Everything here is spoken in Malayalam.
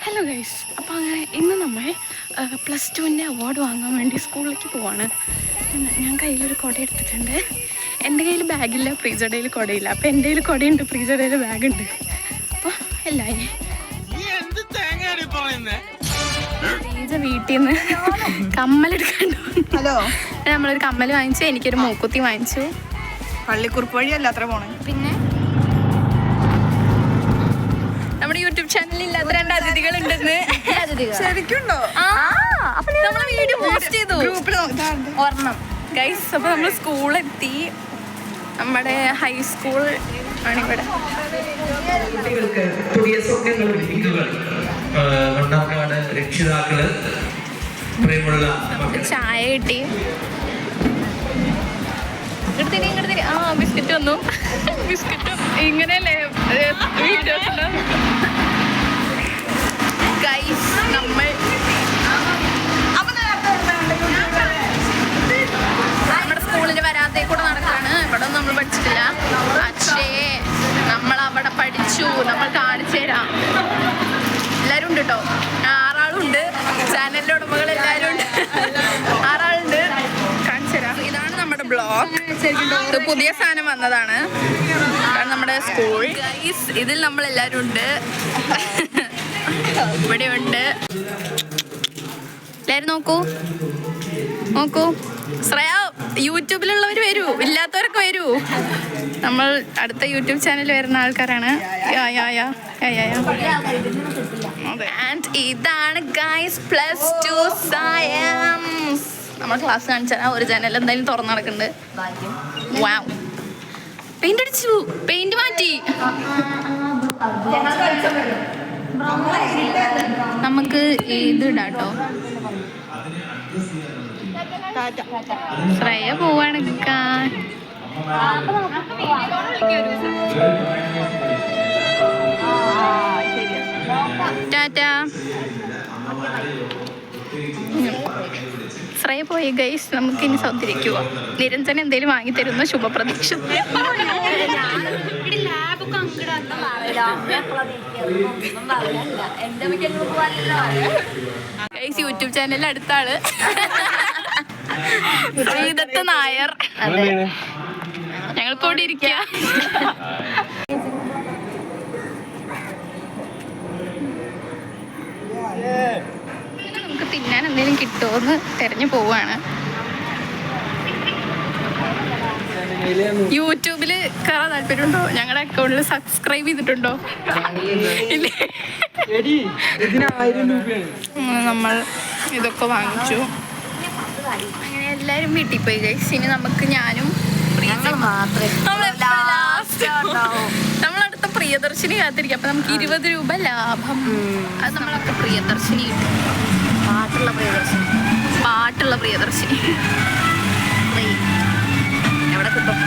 ഹലോ ഗൈസ്, അപ്പോൾ അങ്ങനെ ഇന്ന് നമ്മൾ +2 അവാർഡ് വാങ്ങാൻ വേണ്ടി സ്കൂളിലേക്ക് പോവാണ്. ഞാൻ കയ്യിലൊരു കുട എടുത്തിട്ടുണ്ട്. എൻ്റെ കയ്യിൽ ബാഗില്ല, പ്രീജടയിൽ കുടയില്ല. അപ്പോൾ എൻ്റെ കയ്യിൽ കുടയുണ്ട്, പ്രീജടയിൽ ബാഗുണ്ട്. അപ്പോൾ എല്ലാവരും പ്രീജ വീട്ടിൽ നിന്ന് കമ്മലെടുക്കണ്ടോ? ഹലോ, നമ്മളൊരു കമ്മൽ വാങ്ങിച്ചു, എനിക്കൊരു മൂക്കുത്തി വാങ്ങിച്ചു. പള്ളിക്കുറിപ്പ് വഴിയല്ല അത്ര പോണേ. പിന്നെ നമ്മുടെ യൂട്യൂബ് ചാനലിൽ ഇല്ലാത്ത 2 അതിഥികൾ ഉണ്ടെന്ന്. ശരിക്കുണ്ടോ? നമ്മൾ വീഡിയോ പോസ്റ്റ് ചെയ്തു ഒരെണ്ണം ഗൈസ്. അപ്പോൾ നമ്മൾ സ്കൂളെത്തി. നമ്മുടെ ഹൈസ്കൂൾ ആണിവിടെ. കുട്ടികൾക്ക് പുതിയ സ്വപ്നങ്ങൾ രക്ഷിതാക്കള് പ്രിയമുള്ള ചായ കിട്ടി. ഇങ്ങോട്ട് ആ ബിസ്ക്കറ്റ് വന്നു. ബിസ്ക്കറ്റ് ഇങ്ങനെയല്ലേ വീഡിയോസ് ഗൈസ്. നമ്മൾ നമ്മുടെ സ്കൂളിന്റെ വരാത്തേ കൂടെ നടക്കാണ്. ഇവിടെ ഒന്നും നമ്മൾ പഠിച്ചിട്ടില്ല, പക്ഷേ നമ്മൾ അവിടെ പഠിച്ചു. നമ്മൾ കാണിച്ചു തരാം. എല്ലാവരും ഉണ്ട് കേട്ടോ, 6 ആളുണ്ട്. ചാനലിന്റെ ഉടമകൾ എല്ലാവരും ഉണ്ട്. 6 ആളുണ്ട്. കാണിച്ചു തരാം. ഇതാണ് നമ്മുടെ ബ്ലോഗ്. ഇത് പുതിയ സാധനം വന്നതാണ്. ഇതാണ് നമ്മുടെ സ്കൂൾ ഗൈസ്. ഇതിൽ നമ്മൾ എല്ലാവരും ഉണ്ട്. ഇവിടെ ഉണ്ട് എല്ലാവരും. നോക്കൂ ശ്രേയ. യൂട്യൂബിലുള്ളവർ വരൂ, ഇല്ലാത്തവരൊക്കെ വരൂ. നമ്മൾ അടുത്ത യൂട്യൂബ് ചാനൽ വരുന്ന ആൾക്കാരാണ്. ആൻഡ് ഇതാണ് ഗൈസ് +2 സയൻസ്. നമ്മൾ ക്ലാസ് കാണിച്ചാൽ ഒരു ചാനൽ എന്തായാലും തുറന്നു നടക്കുന്നുണ്ട്. വാവ്, പെയിന്റ് അടിച്ചു, പെയിന്റ് മാറ്റി. നമുക്ക് ഇത് ഇടാട്ടോ. ശ്രേയ പോവാണ്. ടാറ്റാ. ശ്രേയ പോയി ഗൈസ്. നമുക്ക് ഇനി സൗന്ദര്യക്ക് പോവാം. നിരഞ്ജന എന്തെങ്കിലും വാങ്ങി തരുന്ന ശുഭപ്രതീക്ഷ. ഗൈസ്, യൂട്യൂബ് ചാനലിൽ അടുത്ത ആള് ശ്രീദത്ത് നായർ. ഞങ്ങളിപ്പോ ഇവിടെ ഇരിക്കുക. നമുക്ക് തിന്നാൻ എന്തെങ്കിലും കിട്ടുമോന്ന് തെരഞ്ഞു പോവാണ്. യൂട്യൂബില് കയറാൻ താല്പര്യമുണ്ടോ? ഞങ്ങളുടെ അക്കൗണ്ടിൽ സബ്സ്ക്രൈബ് ചെയ്തിട്ടുണ്ടോ? ഇല്ലേ? നമ്മൾ ഇതൊക്കെ വാങ്ങിച്ചു. അങ്ങനെ എല്ലാരും വീട്ടിൽ പോയി ഗൈസ്. ഇനി നമുക്ക് ഞാനും നമ്മളടുത്ത പ്രിയദർശിനി കാത്തിരിക്കും. അപ്പൊ നമുക്ക് 20 രൂപ ലാഭം. അത് നമ്മളൊക്കെ പ്രിയദർശിനി കിട്ടും. പാട്ടുള്ള പ്രിയദർശിനി എവിടെ കിട്ടും?